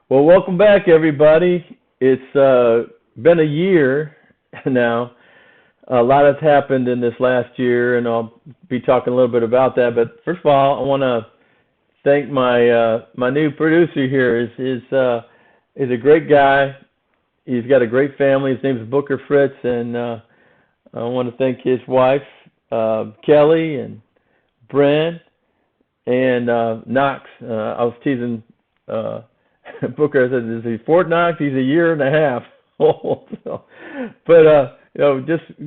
Well, welcome back, everybody. It's been a year now. A lot has happened in this last year, and I'll be talking a little bit about that. But first of all, I want to thank my new producer here. Is a great guy. He's got a great family. His name is Booker Fritz, and I want to thank his wife, Kelly, and Brent, and Knox. I was teasing Booker. I said, "Is he Fort Knox? He's a year and a half old." But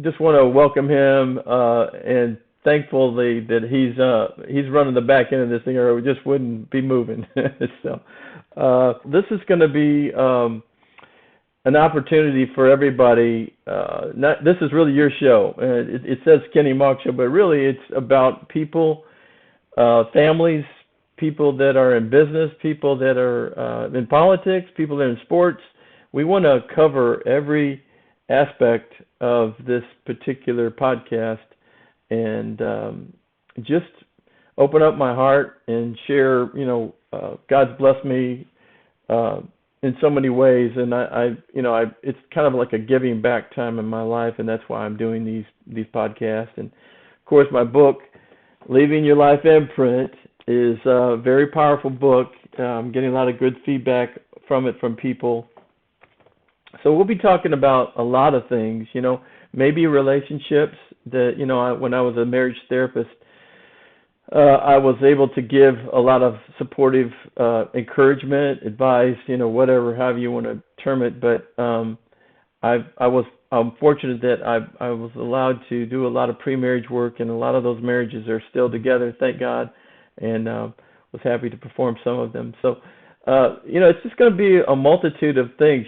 just want to welcome him and thankfully that he's running the back end of this thing, or we just wouldn't be moving. So this is going to be an opportunity for everybody. This is really your show. It says Kenny Mauck Show, but really it's about people, families, people that are in business, people that are in politics, people that are in sports. We want to cover every aspect of this particular podcast and just open up my heart and share, God's blessed me in so many ways, and it's kind of like a giving back time in my life, and that's why I'm doing these podcasts. And of course, my book, Leaving Your Life Imprint, is a very powerful book. I'm getting a lot of good feedback from it from people. So we'll be talking about a lot of things, maybe relationships that, when I was a marriage therapist, I was able to give a lot of supportive encouragement, advice, whatever, however you want to term it. But I'm fortunate that I was allowed to do a lot of pre-marriage work, and a lot of those marriages are still together, thank God, and was happy to perform some of them. So, it's just going to be a multitude of things.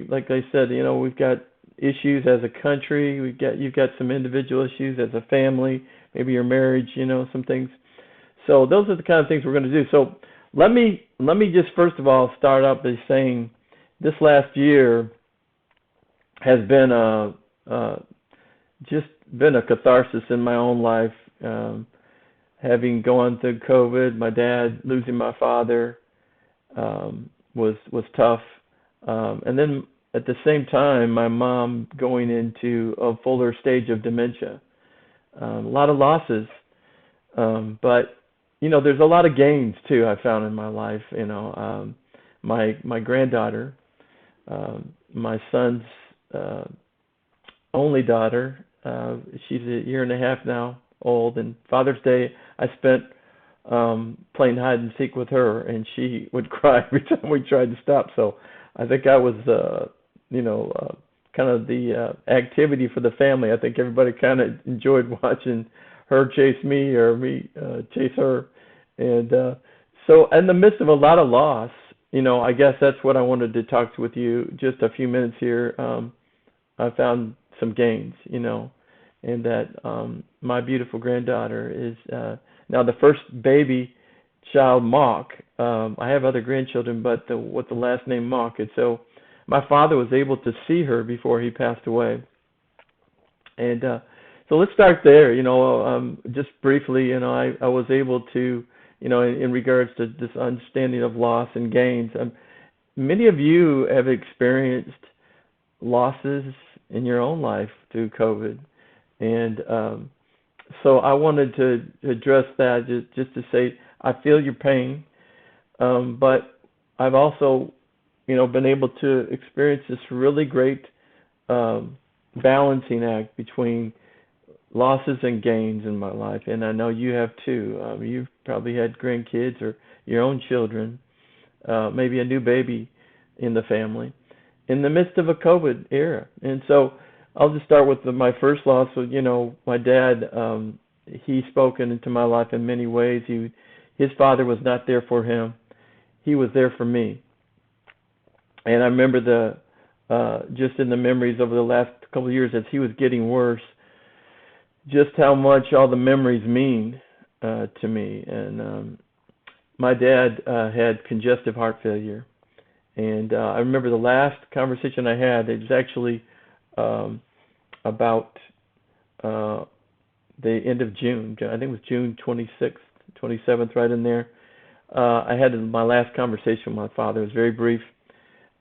Like I said, we've got issues as a country. You've got some individual issues as a family, maybe your marriage, some things. So those are the kind of things we're going to do. So let me just first of all start out by saying this last year has been just been a catharsis in my own life. Having gone through COVID, my dad losing my father was tough, and then at the same time, my mom going into a fuller stage of dementia. A lot of losses, but there's a lot of gains too. I found in my life. My granddaughter, my son's only daughter. She's a year and a half now old, and Father's Day I spent playing hide and seek with her, and she would cry every time we tried to stop. So I think I was kind of the activity for the family. I think everybody kind of enjoyed watching her chase me or me chase her. And so in the midst of a lot of loss, I guess that's what I wanted to talk with you just a few minutes here. I found some gains, and that my beautiful granddaughter is now the first baby child, Mauck. I have other grandchildren, but with the last name Mauck. And so my father was able to see her before he passed away. And so let's start there. Just briefly, I was able to, in regards to this understanding of loss and gains. Many of you have experienced losses in your own life through COVID. And so I wanted to address that just to say I feel your pain, but I've also, been able to experience this really great balancing act between losses and gains in my life, and I know you have too. You've probably had grandkids or your own children, maybe a new baby in the family, in the midst of a COVID era. And so I'll just start with my first loss. So, my dad, he spoken into my life in many ways. His father was not there for him. He was there for me. And I remember just in the memories over the last couple of years as he was getting worse, just how much all the memories mean to me. And my dad had congestive heart failure. And I remember the last conversation I had, it was actually about the end of June. I think it was June 26th, 27th, right in there. I had my last conversation with my father. It was very brief.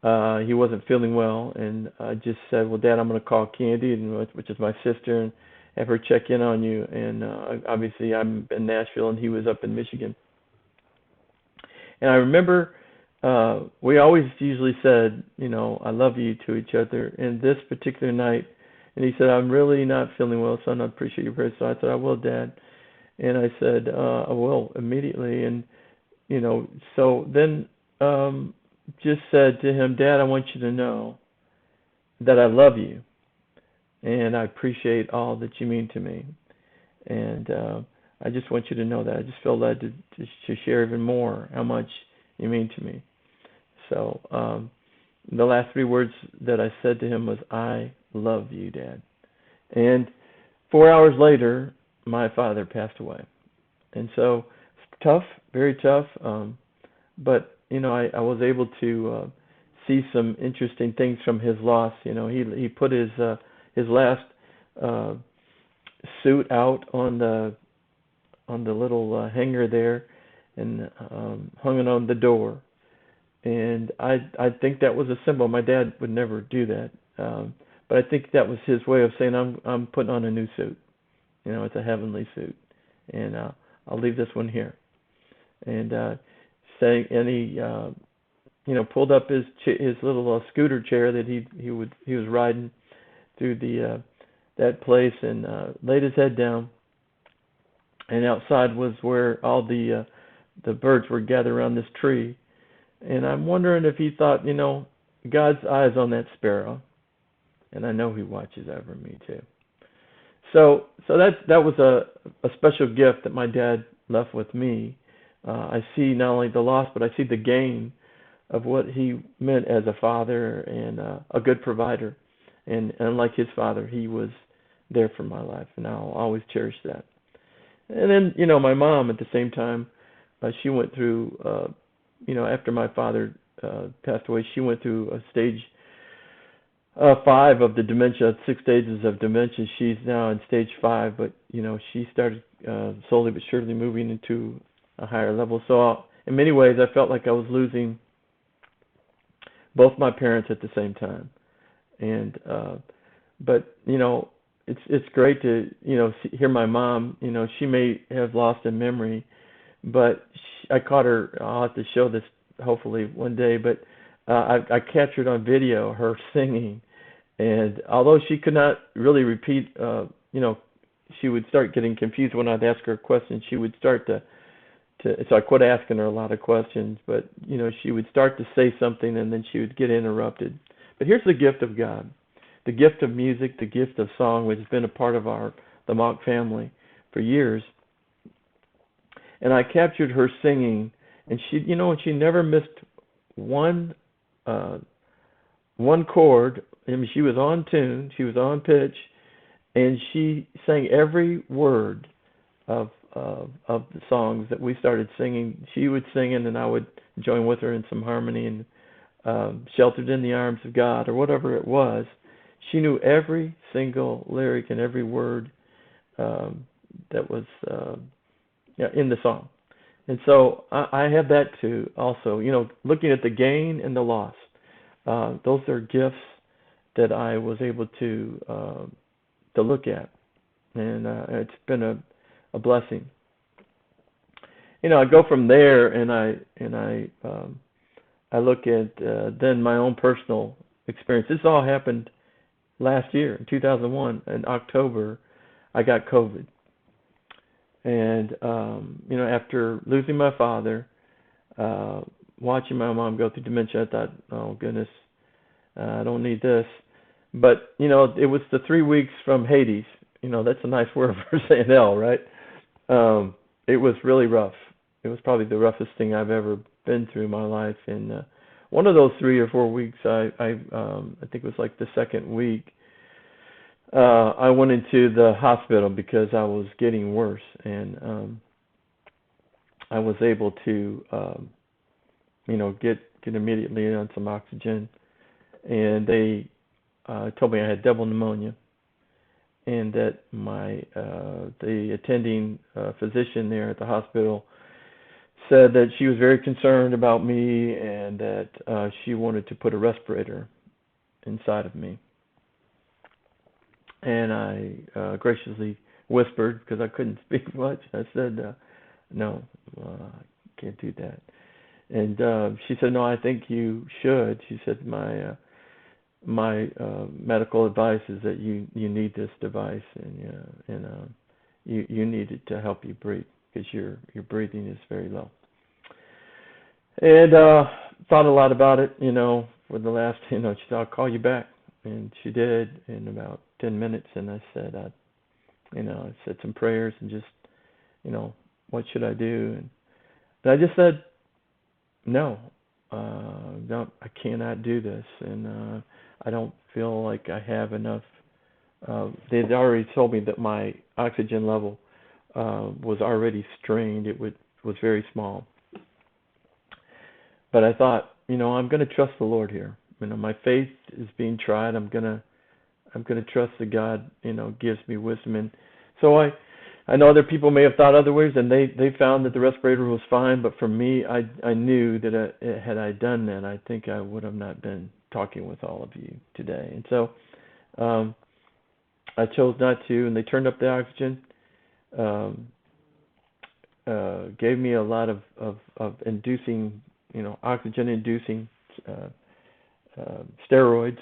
He wasn't feeling well, and I just said, "Well, Dad, I'm going to call Candy, which is my sister, and have her check in on you." And obviously, I'm in Nashville, and he was up in Michigan. And I remember we always usually said, "I love you" to each other. And this particular night, and he said, "I'm really not feeling well, son. I appreciate your prayers." So I said, "I will, Dad." And I said, "I will immediately." And so then just said to him, "Dad, I want you to know that I love you, and I appreciate all that you mean to me. And I just want you to know that. I just feel led to share even more how much you mean to me." So the last three words that I said to him was, "I love you, Dad." And 4 hours later, my father passed away. And so it's tough, very tough. But I was able to see some interesting things from his loss. He put his last suit out on the little hanger there, and hung it on the door. And I think that was a symbol. My dad would never do that, but I think that was his way of saying, I'm putting on a new suit. It's a heavenly suit, and I'll leave this one here. And saying, and he pulled up his little scooter chair that he was riding through that place, and laid his head down. And outside was where all the birds were gathered around this tree. And I'm wondering if he thought, God's eyes on that sparrow, and I know He watches over me too. So that was a special gift that my dad left with me. I see not only the loss, but I see the gain of what he meant as a father and a good provider. And unlike his father, he was there for my life, and I'll always cherish that. And then, my mom at the same time, she went through, after my father passed away, she went through a stage 5 of the dementia, 6 stages of dementia. She's now in stage 5, but, she started slowly but surely moving into a higher level. So in many ways, I felt like I was losing both my parents at the same time. And, but, it's great to, hear my mom, she may have lost a memory, but I caught her. I'll have to show this hopefully one day, but I captured on video her singing. And although she could not really repeat, she would start getting confused when I'd ask her a question. She would start to so I quit asking her a lot of questions, but, she would start to say something and then she would get interrupted. But here's the gift of God, the gift of music, the gift of song, which has been a part of the Mauck family for years. And I captured her singing, and she never missed one chord. I mean, she was on tune, she was on pitch, and she sang every word of the songs that we started singing. She would sing it, and I would join with her in some harmony, and Sheltered in the Arms of God, or whatever it was. She knew every single lyric and every word that was in the song. And so I have that too also, looking at the gain and the loss. Those are gifts that I was able to look at, and it's been a blessing. I go from there, and I look at then my own personal experience. This all happened last year, in 2001, in October. I got COVID, and after losing my father, watching my mom go through dementia, I thought, oh goodness, I don't need this. But it was the 3 weeks from Hades. That's a nice word for saying hell, right? It was really rough. It was probably the roughest thing I've ever been through in my life. And one of those 3 or 4 weeks, I think it was like the second week, I went into the hospital because I was getting worse, and I was able to, get immediately on some oxygen, and they told me I had double pneumonia, and that the attending physician there at the hospital said that she was very concerned about me and that she wanted to put a respirator inside of me. And I graciously whispered, because I couldn't speak much. I said, no, I can't do that. And she said, no, I think you should. She said, my medical advice is that you need this device, and you need it to help you breathe, because your breathing is very low. And thought a lot about it, for the last, she said, I'll call you back. And she did in about 10 minutes, and I said, I said some prayers and just, what should I do? And I just said, no, I cannot do this, and I don't feel like I have enough. They'd already told me that my oxygen level was already strained. It was very small. But I thought, I'm going to trust the Lord here. My faith is being tried. I'm gonna trust that God, gives me wisdom. And so I know other people may have thought other ways, and they found that the respirator was fine. But for me, I knew that had I done that, I think I would have not been talking with all of you today. And so I chose not to. And they turned up the oxygen, gave me a lot of inducing, oxygen-inducing steroids.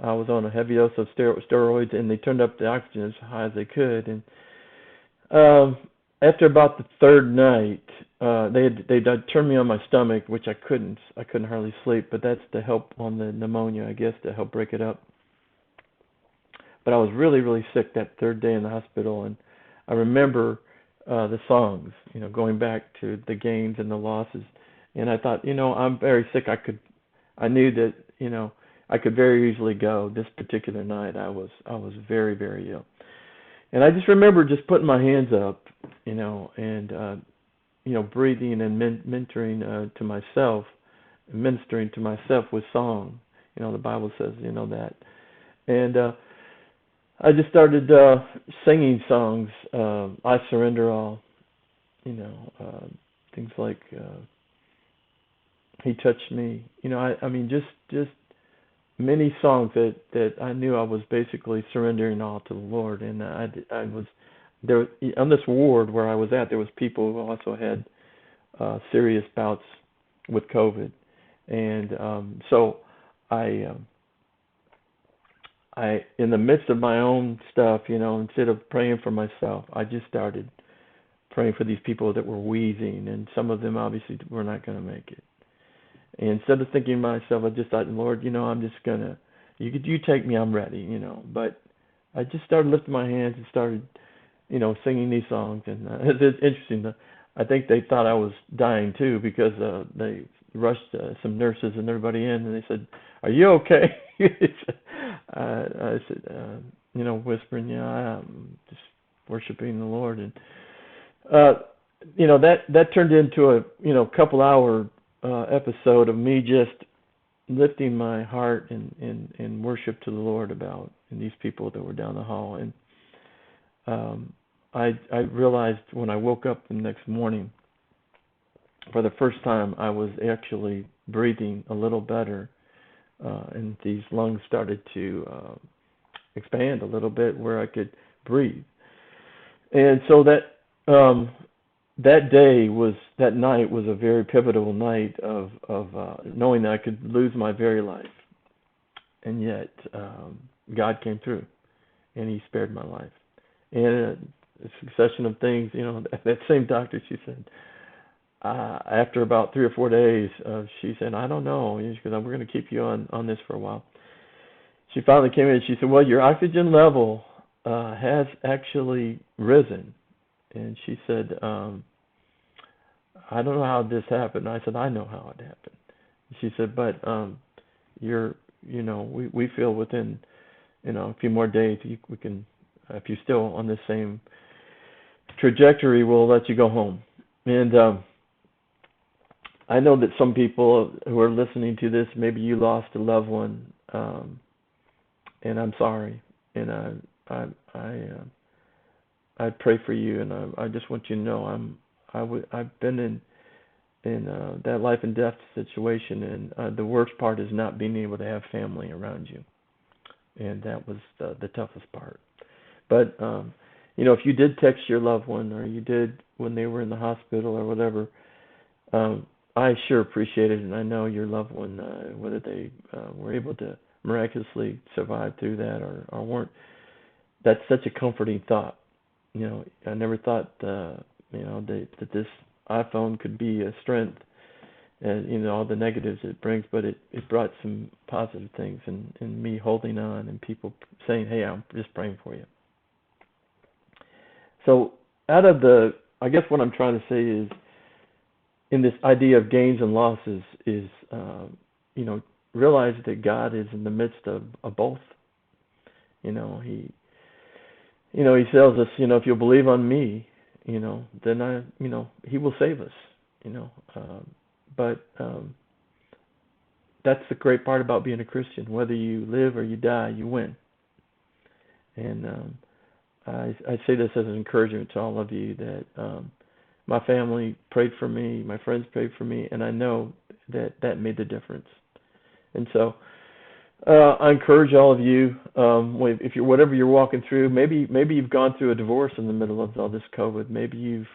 I was on a heavy dose of steroids, and they turned up the oxygen as high as they could. And after about the third night, they turned me on my stomach, which I couldn't hardly sleep. But that's to help on the pneumonia, I guess, to help break it up. But I was really, really sick that third day in the hospital, and I remember the songs, going back to the gains and the losses. And I thought, I'm very sick. I knew that, I could very easily go. This particular night, I was very, very ill. And I just remember just putting my hands up, and, breathing and mentoring to myself, ministering to myself with song. The Bible says, that. And I just started singing songs. I Surrender All, things like He Touched Me. Just many songs that I knew I was basically surrendering all to the Lord. And I was there on this ward where I was at. There was people who also had serious bouts with COVID, and so I in the midst of my own stuff, instead of praying for myself, I just started praying for these people that were wheezing, and some of them obviously were not going to make it. And instead of thinking to myself, I just thought, Lord, I'm just gonna, you take me, I'm ready, But I just started lifting my hands and started, singing these songs. And it's interesting. I think they thought I was dying too, because they rushed some nurses and everybody in, and they said, "Are you okay?" I said, whispering, I'm just worshiping the Lord, and that turned into a couple hour episode of me just lifting my heart in worship to the Lord about and these people that were down the hall. And I realized when I woke up the next morning, for the first time, I was actually breathing a little better, and these lungs started to expand a little bit where I could breathe. And so that night was a very pivotal night of knowing that I could lose my very life, and yet God came through, and He spared my life. And a succession of things, that same doctor, she said, after about 3 or 4 days, she said, I don't know, because we're going to keep you on this for a while. She finally came in and she said, well, your oxygen level has actually risen. And she said, I don't know how this happened. I said, I know how it happened. She said, but we feel within, a few more days, we can, if you're still on the same trajectory, we'll let you go home. And I know that some people who are listening to this, maybe you lost a loved one, and I'm sorry. And I pray for you, and I just want you to know I've been in that life and death situation, and the worst part is not being able to have family around you, and that was the toughest part. But if you did text your loved one, or you did when they were in the hospital or whatever, I sure appreciate it, and I know your loved one, whether they were able to miraculously survive through that or weren't. That's such a comforting thought. I never thought that this iPhone could be a strength, and all the negatives it brings, but it brought some positive things, and me holding on, and people saying, "Hey, I'm just praying for you." So I guess what I'm trying to say is, in this idea of gains and losses, is realize that God is in the midst of both. He tells us, if you'll believe on me, then He will save us. But that's the great part about being a Christian. Whether you live or you die, you win. And I say this as an encouragement to all of you that my family prayed for me, my friends prayed for me, and I know that made the difference. And so I encourage all of you, if you're whatever you're walking through, maybe you've gone through a divorce in the middle of all this COVID. Maybe you've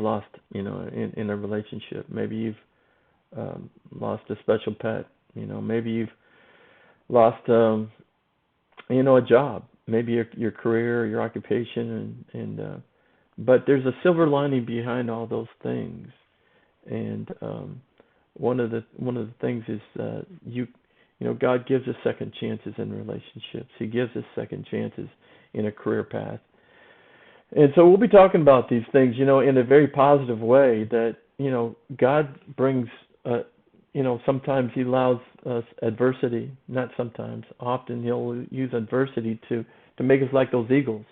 lost, in a relationship. Maybe you've lost a special pet. Maybe you've lost, a job. Maybe your career, your occupation, and but there's a silver lining behind all those things. And one of the things is God gives us second chances in relationships. He gives us second chances in a career path. And so we'll be talking about these things, in a very positive way, that, God brings, sometimes He allows us adversity, not sometimes, often He'll use adversity to make us like those eagles,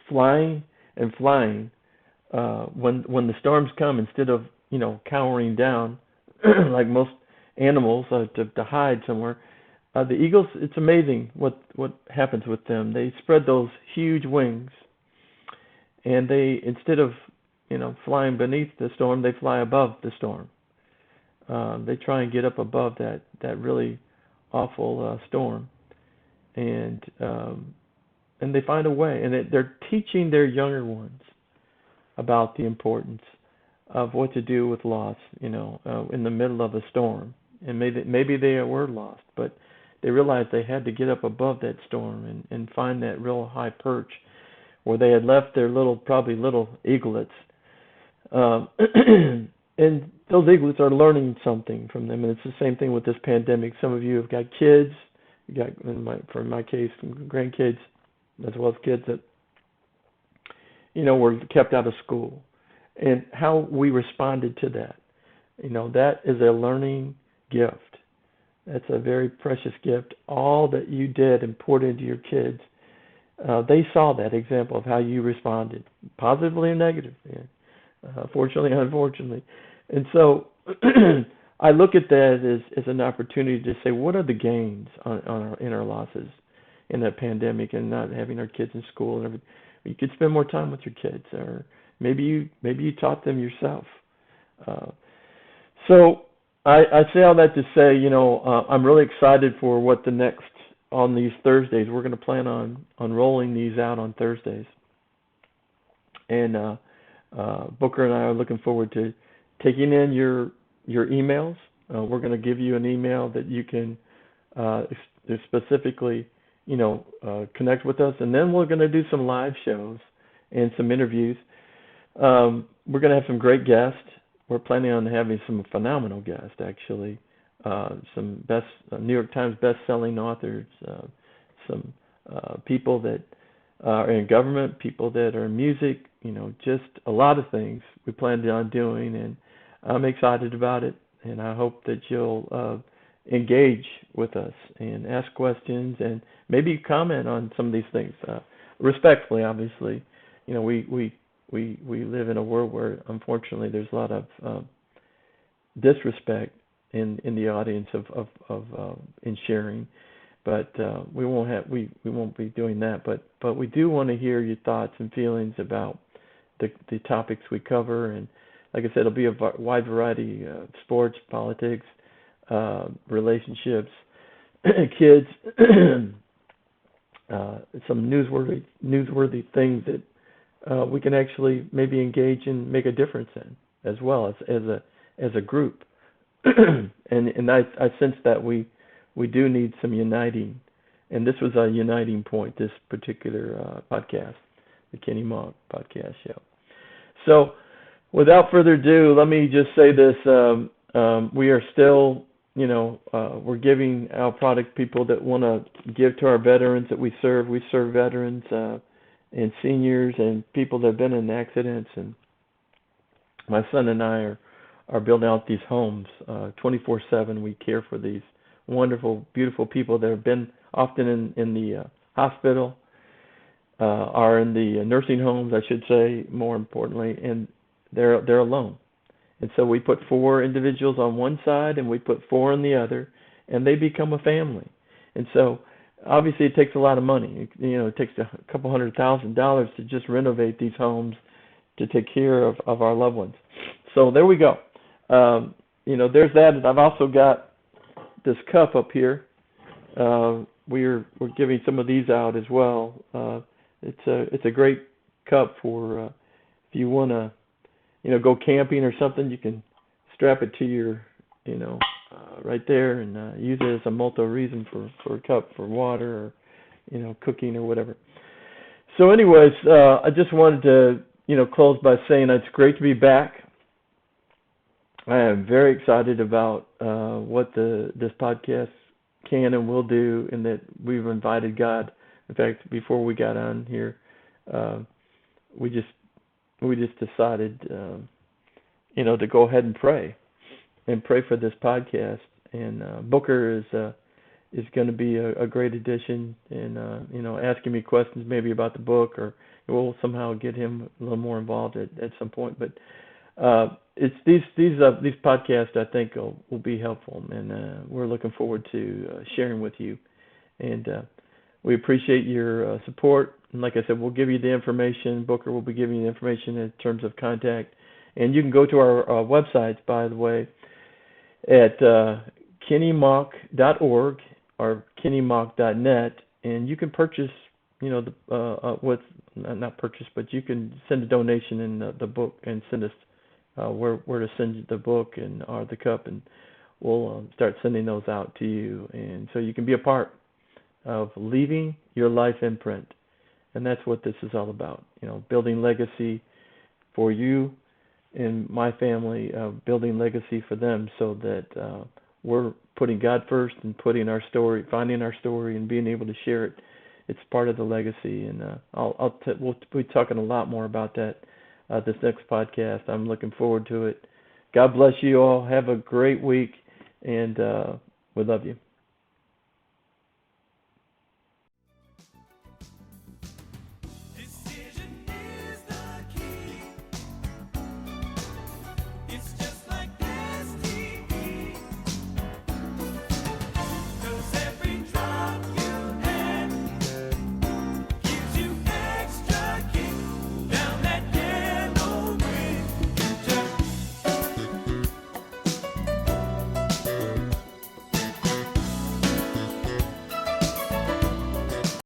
flying and flying. When the storms come, instead of, cowering down like most animals to hide somewhere, the eagles, it's amazing what happens with them. They spread those huge wings, and they, instead of flying beneath the storm, they fly above the storm. They try and get up above that really awful storm, and they find a way, and they're teaching their younger ones about the importance of what to do with loss, in the middle of a storm. And maybe they were lost, but they realized they had to get up above that storm and find that real high perch where they had left their probably little eaglets. And those eaglets are learning something from them. And it's the same thing with this pandemic. Some of you have got kids, you got, for my case, grandkids, as well as kids that, were kept out of school. And how we responded to that. That is a learning gift. That's a very precious gift. All that you did and poured into your kids, they saw that example of how you responded, positively or negatively, fortunately or unfortunately. And so I look at that as an opportunity to say, what are the gains in our losses in that pandemic and not having our kids in school and everything? You could spend more time with your kids, or maybe you taught them yourself. So I say all that to say, I'm really excited for what the next on these Thursdays. We're going to plan on rolling these out on Thursdays, and Booker and I are looking forward to taking in your emails. We're going to give you an email that you can specifically, connect with us, and then we're going to do some live shows and some interviews. We're going to have some great guests. We're planning on having some phenomenal guests, actually. Some New York Times best-selling authors, some people that are in government, people that are in music, just a lot of things we plan on doing, and I'm excited about it, and I hope that you'll engage with us and ask questions and maybe comment on some of these things, respectfully, obviously. We live in a world where, unfortunately, there's a lot of disrespect in the audience of in sharing, but we won't be doing that. But we do want to hear your thoughts and feelings about the topics we cover. And like I said, it'll be a wide variety: sports, politics, relationships, kids, some newsworthy things that we can actually maybe engage and make a difference in, as well as a group. and I sense that we do need some uniting, and this was a uniting point, this particular podcast, the Kenny Mauck podcast show. So without further ado, let me just say this: we are still, we're giving our product, people that want to give to our veterans that we serve. We serve veterans and seniors and people that have been in accidents, and my son and I are building out these homes 24/7. We care for these wonderful, beautiful people that have been often in the hospital, are in the nursing homes, I should say, more importantly, and they're alone. And so we put 4 individuals on one side and we put 4 on the other, and they become a family. And so obviously it takes a lot of money. It takes a couple $100,000 to just renovate these homes to take care of our loved ones. So there we go. There's that. I've also got this cup up here. We're giving some of these out as well. It's a great cup for if you want to go camping or something. You can strap it to your right there and use it as a multi-reason for a cup for water or cooking or whatever. So anyways, I just wanted to close by saying it's great to be back. I am very excited about what this podcast can and will do, and that we've invited God. In fact, before we got on here, we just decided, to go ahead and pray for this podcast. And Booker is going to be a great addition, and asking me questions maybe about the book, or we'll somehow get him a little more involved at some point. But it's these podcasts I think will be helpful, and we're looking forward to sharing with you. And we appreciate your support. And like I said, we'll give you the information. Booker will be giving you the information in terms of contact. And you can go to our websites, by the way, at kennymauck.org or kennymauck.net, and you can purchase, not purchase, but you can send a donation in the book and send us where to send the book and or the cup, and we'll start sending those out to you, and so you can be a part of leaving your life imprint. And that's what this is all about, building legacy for you and my family, building legacy for them, so that we're putting God first and putting our story, finding our story, and being able to share it. It's part of the legacy, and we'll be talking a lot more about that this next podcast. I'm looking forward to it. God bless you all. Have a great week, and we love you.